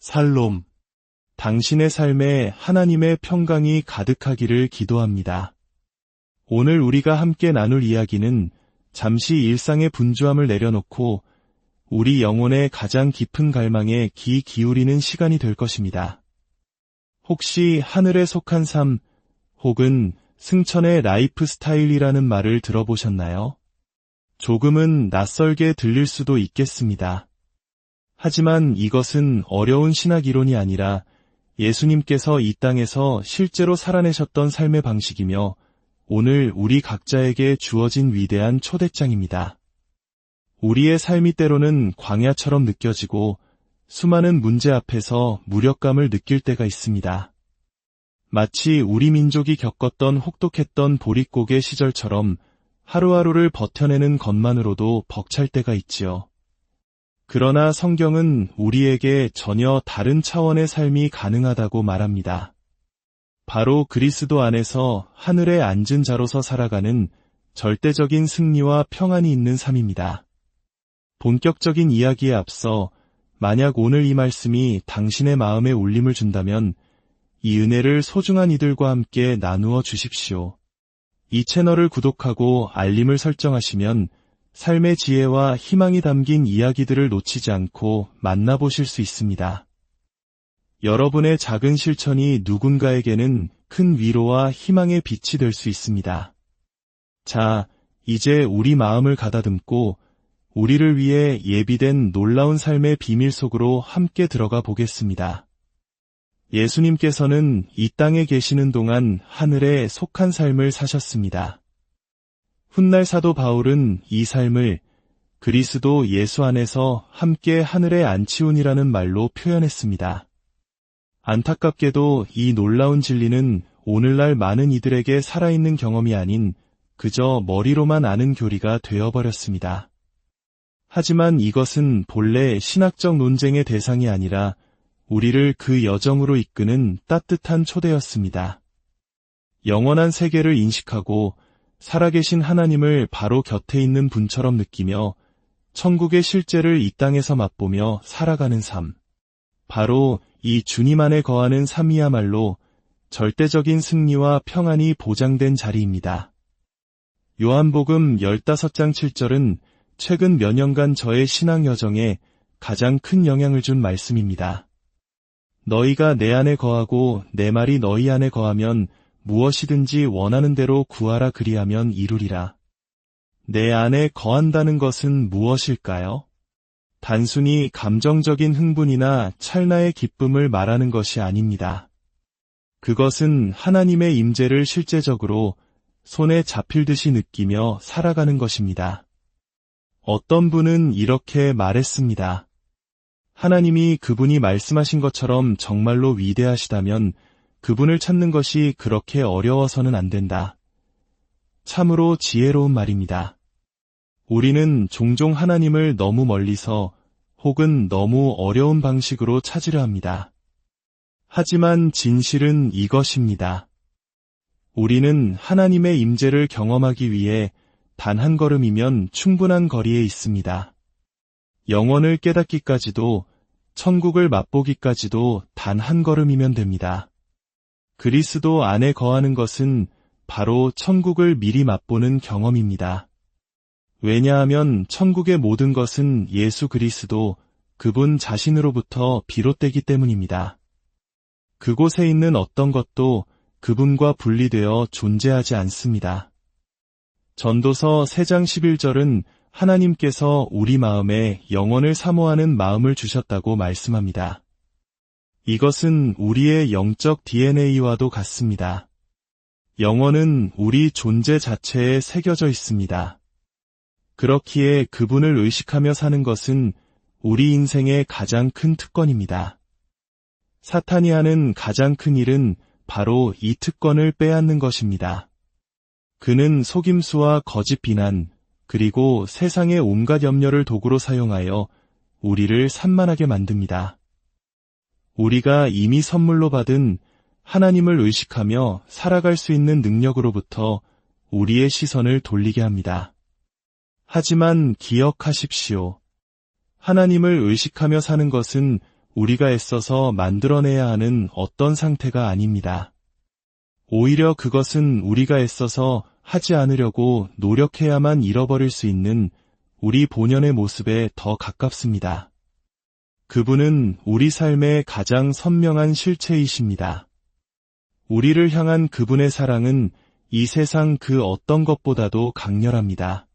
살롬. 당신의 삶에 하나님의 평강이 가득하기를 기도합니다. 오늘 우리가 함께 나눌 이야기는 잠시 일상의 분주함을 내려놓고 우리 영혼의 가장 깊은 갈망에 귀 기울이는 시간이 될 것입니다. 혹시 하늘에 속한 삶 혹은 승천의 라이프 스타일이라는 말을 들어보셨나요? 조금은 낯설게 들릴 수도 있겠습니다. 하지만 이것은 어려운 신학 이론이 아니라 예수님께서 이 땅에서 실제로 살아내셨던 삶의 방식이며 오늘 우리 각자에게 주어진 위대한 초대장입니다. 우리의 삶이 때로는 광야처럼 느껴지고 수많은 문제 앞에서 무력감을 느낄 때가 있습니다. 마치 우리 민족이 겪었던 혹독했던 보릿고개 시절처럼 하루하루를 버텨내는 것만으로도 벅찰 때가 있지요. 그러나 성경은 우리에게 전혀 다른 차원의 삶이 가능하다고 말합니다. 바로 그리스도 안에서 하늘에 앉은 자로서 살아가는 절대적인 승리와 평안이 있는 삶입니다. 본격적인 이야기에 앞서 만약 오늘 이 말씀이 당신의 마음에 울림을 준다면 이 은혜를 소중한 이들과 함께 나누어 주십시오. 이 채널을 구독하고 알림을 설정하시면 삶의 지혜와 희망이 담긴 이야기들을 놓치지 않고 만나보실 수 있습니다. 여러분의 작은 실천이 누군가에게는 큰 위로와 희망의 빛이 될 수 있습니다. 자, 이제 우리 마음을 가다듬고 우리를 위해 예비된 놀라운 삶의 비밀 속으로 함께 들어가 보겠습니다. 예수님께서는 이 땅에 계시는 동안 하늘에 속한 삶을 사셨습니다. 훗날 사도 바울은 이 삶을 그리스도 예수 안에서 함께 하늘에 앉히운이라는 말로 표현했습니다. 안타깝게도 이 놀라운 진리는 오늘날 많은 이들에게 살아있는 경험이 아닌 그저 머리로만 아는 교리가 되어버렸습니다. 하지만 이것은 본래 신학적 논쟁의 대상이 아니라 우리를 그 여정으로 이끄는 따뜻한 초대였습니다. 영원한 세계를 인식하고 살아계신 하나님을 바로 곁에 있는 분처럼 느끼며 천국의 실제를 이 땅에서 맛보며 살아가는 삶. 바로 이 주님 안에 거하는 삶이야말로 절대적인 승리와 평안이 보장된 자리입니다. 요한복음 15장 7절은 최근 몇 년간 저의 신앙 여정에 가장 큰 영향을 준 말씀입니다. 너희가 내 안에 거하고 내 말이 너희 안에 거하면 무엇이든지 원하는 대로 구하라 그리하면 이루리라. 내 안에 거한다는 것은 무엇일까요? 단순히 감정적인 흥분이나 찰나의 기쁨을 말하는 것이 아닙니다. 그것은 하나님의 임재를 실제적으로 손에 잡힐 듯이 느끼며 살아가는 것입니다. 어떤 분은 이렇게 말했습니다. 하나님이 그분이 말씀하신 것처럼 정말로 위대하시다면 그분을 찾는 것이 그렇게 어려워서는 안 된다. 참으로 지혜로운 말입니다. 우리는 종종 하나님을 너무 멀리서 혹은 너무 어려운 방식으로 찾으려 합니다. 하지만 진실은 이것입니다. 우리는 하나님의 임재를 경험하기 위해 단 한 걸음이면 충분한 거리에 있습니다. 영원을 깨닫기까지도 천국을 맛보기까지도 단 한 걸음이면 됩니다. 그리스도 안에 거하는 것은 바로 천국을 미리 맛보는 경험입니다. 왜냐하면 천국의 모든 것은 예수 그리스도 그분 자신으로부터 비롯되기 때문입니다. 그곳에 있는 어떤 것도 그분과 분리되어 존재하지 않습니다. 전도서 3장 11절은 하나님께서 우리 마음에 영원을 사모하는 마음을 주셨다고 말씀합니다. 이것은 우리의 영적 DNA와도 같습니다. 영원은 우리 존재 자체에 새겨져 있습니다. 그렇기에 그분을 의식하며 사는 것은 우리 인생의 가장 큰 특권입니다. 사탄이 하는 가장 큰 일은 바로 이 특권을 빼앗는 것입니다. 그는 속임수와 거짓 비난, 그리고 세상의 온갖 염려를 도구로 사용하여 우리를 산만하게 만듭니다. 우리가 이미 선물로 받은 하나님을 의식하며 살아갈 수 있는 능력으로부터 우리의 시선을 돌리게 합니다. 하지만 기억하십시오. 하나님을 의식하며 사는 것은 우리가 애써서 만들어내야 하는 어떤 상태가 아닙니다. 오히려 그것은 우리가 애써서 하지 않으려고 노력해야만 잃어버릴 수 있는 우리 본연의 모습에 더 가깝습니다. 그분은 우리 삶의 가장 선명한 실체이십니다. 우리를 향한 그분의 사랑은 이 세상 그 어떤 것보다도 강렬합니다.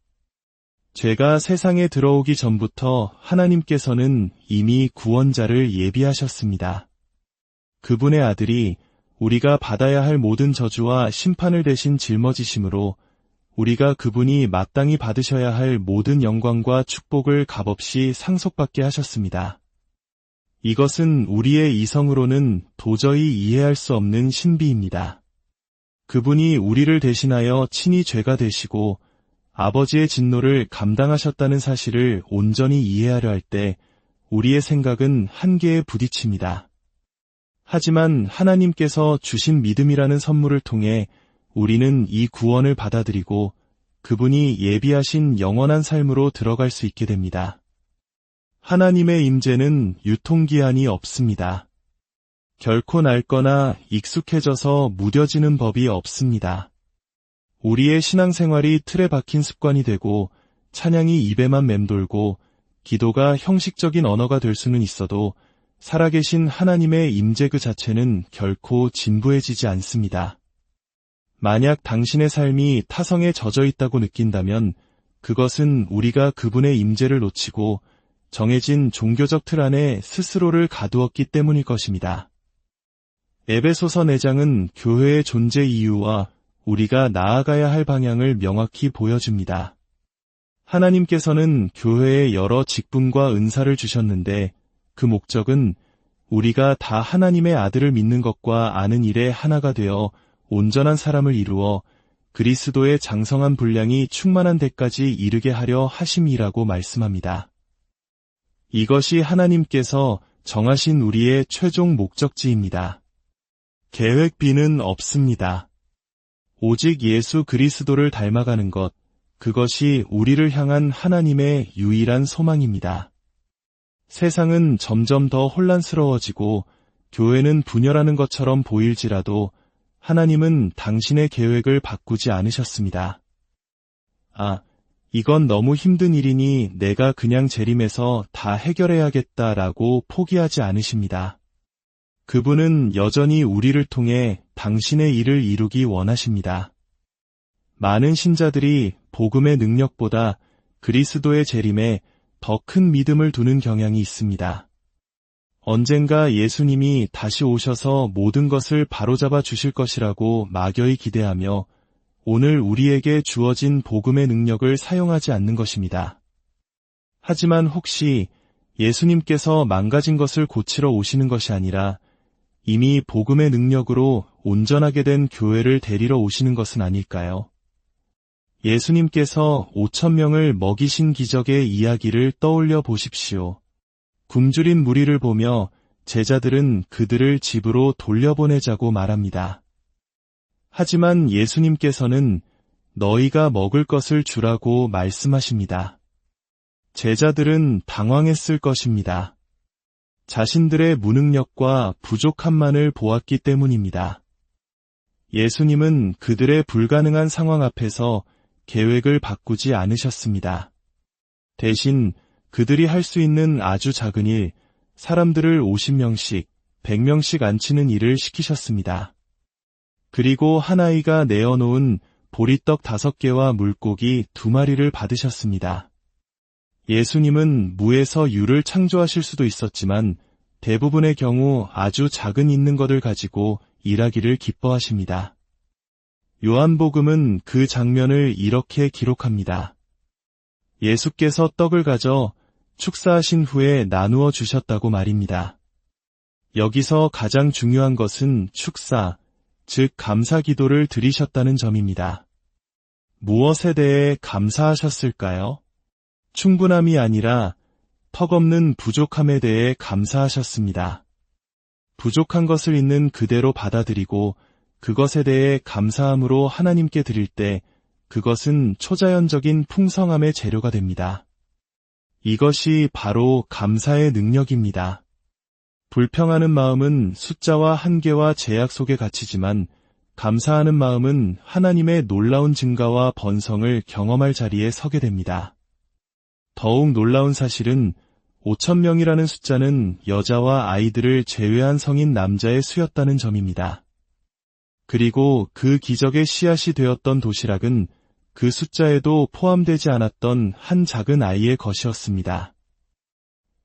죄가 세상에 들어오기 전부터 하나님께서는 이미 구원자를 예비하셨습니다. 그분의 아들이 우리가 받아야 할 모든 저주와 심판을 대신 짊어지심으로 우리가 그분이 마땅히 받으셔야 할 모든 영광과 축복을 값없이 상속받게 하셨습니다. 이것은 우리의 이성으로는 도저히 이해할 수 없는 신비입니다. 그분이 우리를 대신하여 친히 죄가 되시고 아버지의 진노를 감당하셨다는 사실을 온전히 이해하려 할 때 우리의 생각은 한계에 부딪힙니다. 하지만 하나님께서 주신 믿음이라는 선물을 통해 우리는 이 구원을 받아들이고 그분이 예비하신 영원한 삶으로 들어갈 수 있게 됩니다. 하나님의 임재는 유통기한이 없습니다. 결코 낡거나 익숙해져서 무뎌지는 법이 없습니다. 우리의 신앙생활이 틀에 박힌 습관이 되고 찬양이 입에만 맴돌고 기도가 형식적인 언어가 될 수는 있어도 살아계신 하나님의 임재 그 자체는 결코 진부해지지 않습니다. 만약 당신의 삶이 타성에 젖어 있다고 느낀다면 그것은 우리가 그분의 임재를 놓치고 정해진 종교적 틀 안에 스스로를 가두었기 때문일 것입니다. 에베소서 4장은 교회의 존재 이유와 우리가 나아가야 할 방향을 명확히 보여줍니다. 하나님께서는 교회에 여러 직분과 은사를 주셨는데 그 목적은 우리가 다 하나님의 아들을 믿는 것과 아는 일에 하나가 되어 온전한 사람을 이루어 그리스도의 장성한 분량이 충만한 데까지 이르게 하려 하심이라고 말씀합니다. 이것이 하나님께서 정하신 우리의 최종 목적지입니다. 계획 B는 없습니다. 오직 예수 그리스도를 닮아가는 것, 그것이 우리를 향한 하나님의 유일한 소망입니다. 세상은 점점 더 혼란스러워지고 교회는 분열하는 것처럼 보일지라도 하나님은 당신의 계획을 바꾸지 않으셨습니다. 이건 너무 힘든 일이니 내가 그냥 재림해서 다 해결해야겠다라고 포기하지 않으십니다. 그분은 여전히 우리를 통해 당신의 일을 이루기 원하십니다. 많은 신자들이 복음의 능력보다 그리스도의 재림에 더 큰 믿음을 두는 경향이 있습니다. 언젠가 예수님이 다시 오셔서 모든 것을 바로잡아 주실 것이라고 막연히 기대하며 오늘 우리에게 주어진 복음의 능력을 사용하지 않는 것입니다. 하지만 혹시 예수님께서 망가진 것을 고치러 오시는 것이 아니라 이미 복음의 능력으로 온전하게 된 교회를 데리러 오시는 것은 아닐까요? 예수님께서 5,000명을 먹이신 기적의 이야기를 떠올려 보십시오. 굶주린 무리를 보며 제자들은 그들을 집으로 돌려보내자고 말합니다. 하지만 예수님께서는 너희가 먹을 것을 주라고 말씀하십니다. 제자들은 당황했을 것입니다. 자신들의 무능력과 부족함만을 보았기 때문입니다. 예수님은 그들의 불가능한 상황 앞에서 계획을 바꾸지 않으셨습니다. 대신 그들이 할 수 있는 아주 작은 일, 사람들을 50명씩, 100명씩 앉히는 일을 시키셨습니다. 그리고 한 아이가 내어놓은 보리떡 5개와 물고기 2마리를 받으셨습니다. 예수님은 무에서 유를 창조하실 수도 있었지만 대부분의 경우 아주 작은 있는 것을 가지고 일하기를 기뻐하십니다. 요한복음은 그 장면을 이렇게 기록합니다. 예수께서 떡을 가져 축사하신 후에 나누어 주셨다고 말입니다. 여기서 가장 중요한 것은 축사, 즉 감사 기도를 드리셨다는 점입니다. 무엇에 대해 감사하셨을까요? 충분함이 아니라 턱없는 부족함에 대해 감사하셨습니다. 부족한 것을 있는 그대로 받아들이고 그것에 대해 감사함으로 하나님께 드릴 때 그것은 초자연적인 풍성함의 재료가 됩니다. 이것이 바로 감사의 능력입니다. 불평하는 마음은 숫자와 한계와 제약 속에 갇히지만 감사하는 마음은 하나님의 놀라운 증가와 번성을 경험할 자리에 서게 됩니다. 더욱 놀라운 사실은 5,000명이라는 숫자는 여자와 아이들을 제외한 성인 남자의 수였다는 점입니다. 그리고 그 기적의 씨앗이 되었던 도시락은 그 숫자에도 포함되지 않았던 한 작은 아이의 것이었습니다.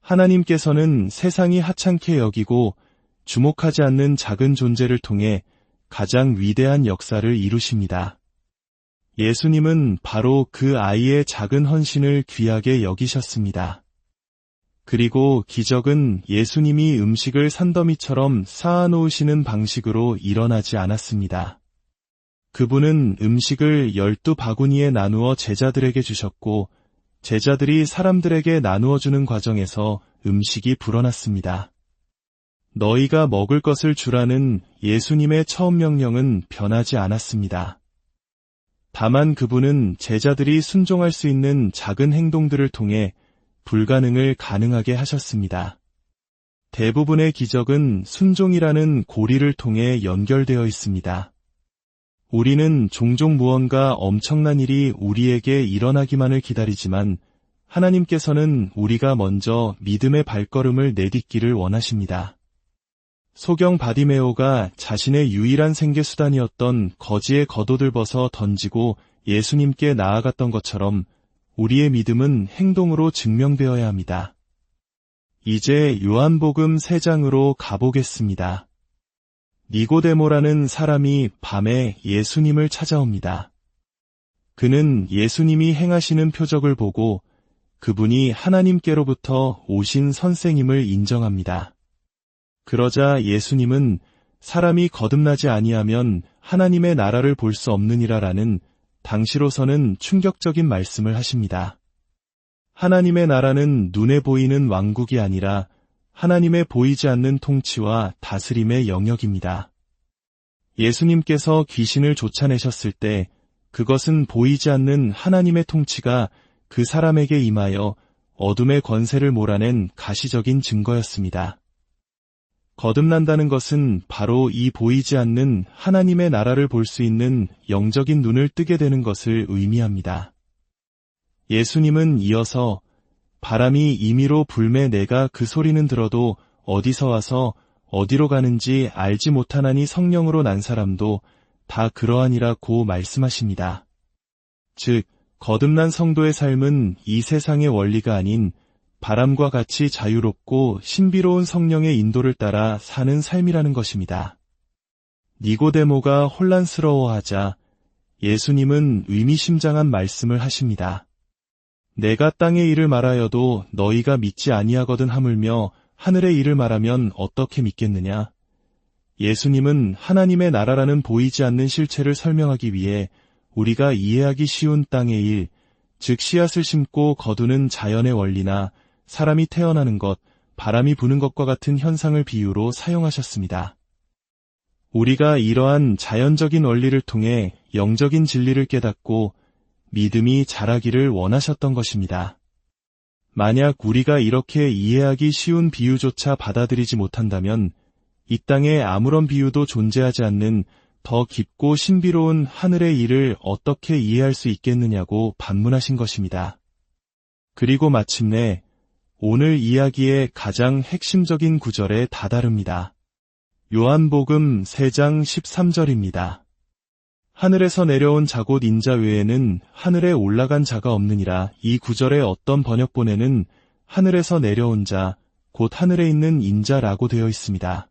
하나님께서는 세상이 하찮게 여기고 주목하지 않는 작은 존재를 통해 가장 위대한 역사를 이루십니다. 예수님은 바로 그 아이의 작은 헌신을 귀하게 여기셨습니다. 그리고 기적은 예수님이 음식을 산더미처럼 쌓아놓으시는 방식으로 일어나지 않았습니다. 그분은 음식을 12바구니에 나누어 제자들에게 주셨고 제자들이 사람들에게 나누어 주는 과정에서 음식이 불어났습니다. 너희가 먹을 것을 주라는 예수님의 처음 명령은 변하지 않았습니다. 다만 그분은 제자들이 순종할 수 있는 작은 행동들을 통해 불가능을 가능하게 하셨습니다. 대부분의 기적은 순종이라는 고리를 통해 연결되어 있습니다. 우리는 종종 무언가 엄청난 일이 우리에게 일어나기만을 기다리지만 하나님께서는 우리가 먼저 믿음의 발걸음을 내딛기를 원하십니다. 소경 바디메오가 자신의 유일한 생계수단이었던 거지의 겉옷을 벗어 던지고 예수님께 나아갔던 것처럼 우리의 믿음은 행동으로 증명되어야 합니다. 이제 요한복음 3장으로 가보겠습니다. 니고데모라는 사람이 밤에 예수님을 찾아옵니다. 그는 예수님이 행하시는 표적을 보고 그분이 하나님께로부터 오신 선생임을 인정합니다. 그러자 예수님은 사람이 거듭나지 아니하면 하나님의 나라를 볼 수 없느니라라는 당시로서는 충격적인 말씀을 하십니다. 하나님의 나라는 눈에 보이는 왕국이 아니라 하나님의 보이지 않는 통치와 다스림의 영역입니다. 예수님께서 귀신을 쫓아내셨을 때 그것은 보이지 않는 하나님의 통치가 그 사람에게 임하여 어둠의 권세를 몰아낸 가시적인 증거였습니다. 거듭난다는 것은 바로 이 보이지 않는 하나님의 나라를 볼 수 있는 영적인 눈을 뜨게 되는 것을 의미합니다. 예수님은 이어서 바람이 임의로 불매 내가 그 소리는 들어도 어디서 와서 어디로 가는지 알지 못하나니 성령으로 난 사람도 다 그러하니라고 말씀하십니다. 즉, 거듭난 성도의 삶은 이 세상의 원리가 아닌 바람과 같이 자유롭고 신비로운 성령의 인도를 따라 사는 삶이라는 것입니다. 니고데모가 혼란스러워하자 예수님은 의미심장한 말씀을 하십니다. 내가 땅의 일을 말하여도 너희가 믿지 아니하거든 하물며 하늘의 일을 말하면 어떻게 믿겠느냐? 예수님은 하나님의 나라라는 보이지 않는 실체를 설명하기 위해 우리가 이해하기 쉬운 땅의 일, 즉 씨앗을 심고 거두는 자연의 원리나 사람이 태어나는 것, 바람이 부는 것과 같은 현상을 비유로 사용하셨습니다. 우리가 이러한 자연적인 원리를 통해 영적인 진리를 깨닫고 믿음이 자라기를 원하셨던 것입니다. 만약 우리가 이렇게 이해하기 쉬운 비유조차 받아들이지 못한다면 이 땅에 아무런 비유도 존재하지 않는 더 깊고 신비로운 하늘의 일을 어떻게 이해할 수 있겠느냐고 반문하신 것입니다. 그리고 마침내 오늘 이야기의 가장 핵심적인 구절에 다다릅니다. 요한복음 3장 13절입니다. 하늘에서 내려온 자 곧 인자 외에는 하늘에 올라간 자가 없느니라. 이 구절의 어떤 번역본에는 하늘에서 내려온 자, 곧 하늘에 있는 인자라고 되어 있습니다.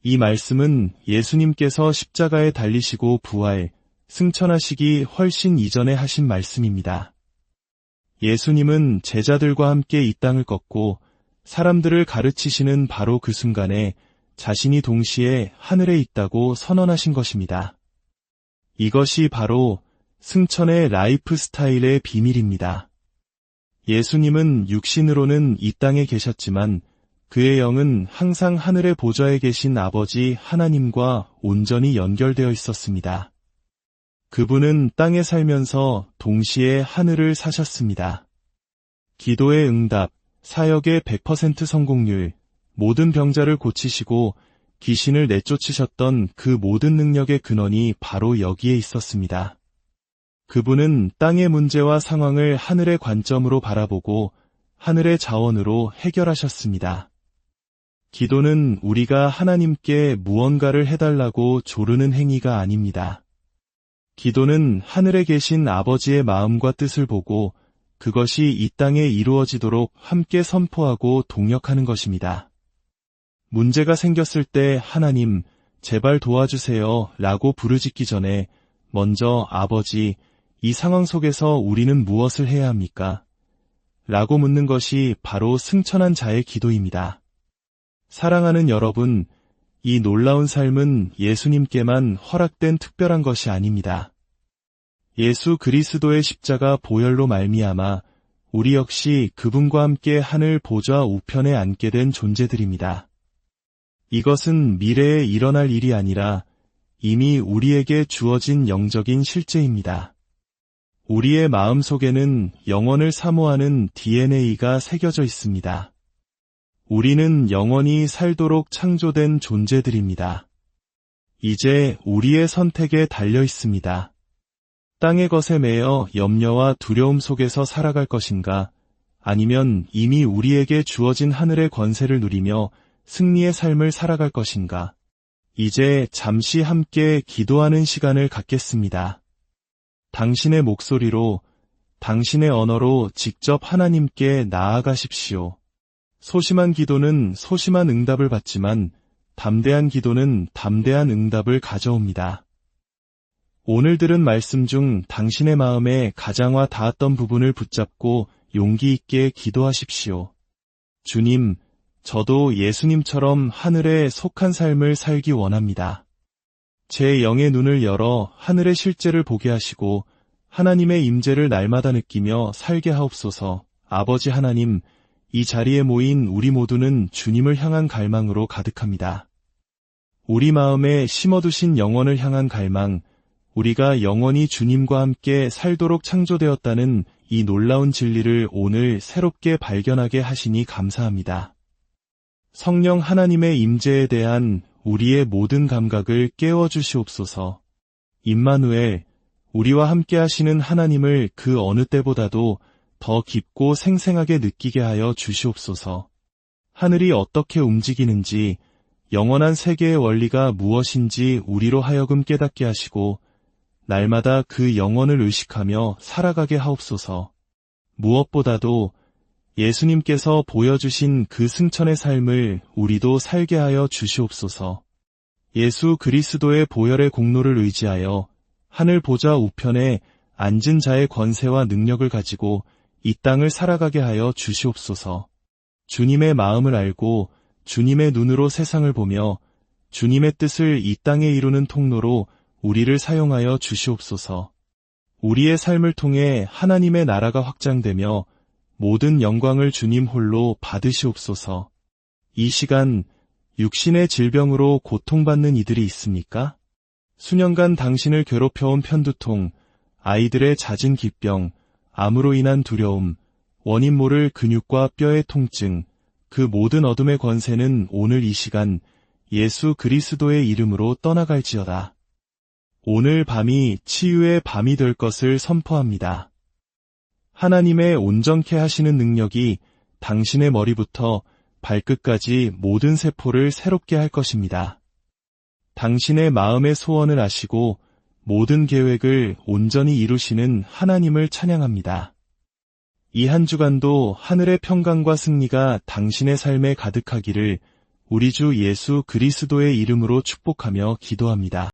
이 말씀은 예수님께서 십자가에 달리시고 부활, 승천하시기 훨씬 이전에 하신 말씀입니다. 예수님은 제자들과 함께 이 땅을 걷고 사람들을 가르치시는 바로 그 순간에 자신이 동시에 하늘에 있다고 선언하신 것입니다. 이것이 바로 승천의 라이프 스타일의 비밀입니다. 예수님은 육신으로는 이 땅에 계셨지만 그의 영은 항상 하늘의 보좌에 계신 아버지 하나님과 온전히 연결되어 있었습니다. 그분은 땅에 살면서 동시에 하늘을 사셨습니다. 기도의 응답, 사역의 100% 성공률, 모든 병자를 고치시고 귀신을 내쫓으셨던 그 모든 능력의 근원이 바로 여기에 있었습니다. 그분은 땅의 문제와 상황을 하늘의 관점으로 바라보고 하늘의 자원으로 해결하셨습니다. 기도는 우리가 하나님께 무언가를 해달라고 조르는 행위가 아닙니다. 기도는 하늘에 계신 아버지의 마음과 뜻을 보고 그것이 이 땅에 이루어지도록 함께 선포하고 동역하는 것입니다. 문제가 생겼을 때 하나님, 제발 도와주세요 라고 부르짖기 전에 먼저 아버지, 이 상황 속에서 우리는 무엇을 해야 합니까? 라고 묻는 것이 바로 승천한 자의 기도입니다. 사랑하는 여러분, 이 놀라운 삶은 예수님께만 허락된 특별한 것이 아닙니다. 예수 그리스도의 십자가 보혈로 말미암아 우리 역시 그분과 함께 하늘 보좌 우편에 앉게 된 존재들입니다. 이것은 미래에 일어날 일이 아니라 이미 우리에게 주어진 영적인 실제입니다. 우리의 마음 속에는 영원을 사모하는 DNA가 새겨져 있습니다. 우리는 영원히 살도록 창조된 존재들입니다. 이제 우리의 선택에 달려 있습니다. 땅의 것에 매여 염려와 두려움 속에서 살아갈 것인가, 아니면 이미 우리에게 주어진 하늘의 권세를 누리며 승리의 삶을 살아갈 것인가. 이제 잠시 함께 기도하는 시간을 갖겠습니다. 당신의 목소리로, 당신의 언어로 직접 하나님께 나아가십시오. 소심한 기도는 소심한 응답을 받지만 담대한 기도는 담대한 응답을 가져옵니다. 오늘 들은 말씀 중 당신의 마음에 가장 와 닿았던 부분을 붙잡고 용기 있게 기도하십시오. 주님, 저도 예수님처럼 하늘에 속한 삶을 살기 원합니다. 제 영의 눈을 열어 하늘의 실제를 보게 하시고 하나님의 임재를 날마다 느끼며 살게 하옵소서. 아버지 하나님, 이 자리에 모인 우리 모두는 주님을 향한 갈망으로 가득합니다. 우리 마음에 심어두신 영원을 향한 갈망, 우리가 영원히 주님과 함께 살도록 창조되었다는 이 놀라운 진리를 오늘 새롭게 발견하게 하시니 감사합니다. 성령 하나님의 임재에 대한 우리의 모든 감각을 깨워주시옵소서. 임마누엘, 우리와 함께 하시는 하나님을 그 어느 때보다도 더 깊고 생생하게 느끼게 하여 주시옵소서. 하늘이 어떻게 움직이는지, 영원한 세계의 원리가 무엇인지 우리로 하여금 깨닫게 하시고 날마다 그 영원을 의식하며 살아가게 하옵소서. 무엇보다도 예수님께서 보여주신 그 승천의 삶을 우리도 살게 하여 주시옵소서. 예수 그리스도의 보혈의 공로를 의지하여 하늘 보좌 우편에 앉은 자의 권세와 능력을 가지고 이 땅을 살아가게 하여 주시옵소서. 주님의 마음을 알고 주님의 눈으로 세상을 보며 주님의 뜻을 이 땅에 이루는 통로로 우리를 사용하여 주시옵소서. 우리의 삶을 통해 하나님의 나라가 확장되며 모든 영광을 주님 홀로 받으시옵소서. 이 시간 육신의 질병으로 고통받는 이들이 있습니까? 수년간 당신을 괴롭혀온 편두통, 아이들의 잦은 기병, 암으로 인한 두려움, 원인 모를 근육과 뼈의 통증, 그 모든 어둠의 권세는 오늘 이 시간 예수 그리스도의 이름으로 떠나갈지어다. 오늘 밤이 치유의 밤이 될 것을 선포합니다. 하나님의 온전케 하시는 능력이 당신의 머리부터 발끝까지 모든 세포를 새롭게 할 것입니다. 당신의 마음의 소원을 아시고 모든 계획을 온전히 이루시는 하나님을 찬양합니다. 이 한 주간도 하늘의 평강과 승리가 당신의 삶에 가득하기를 우리 주 예수 그리스도의 이름으로 축복하며 기도합니다.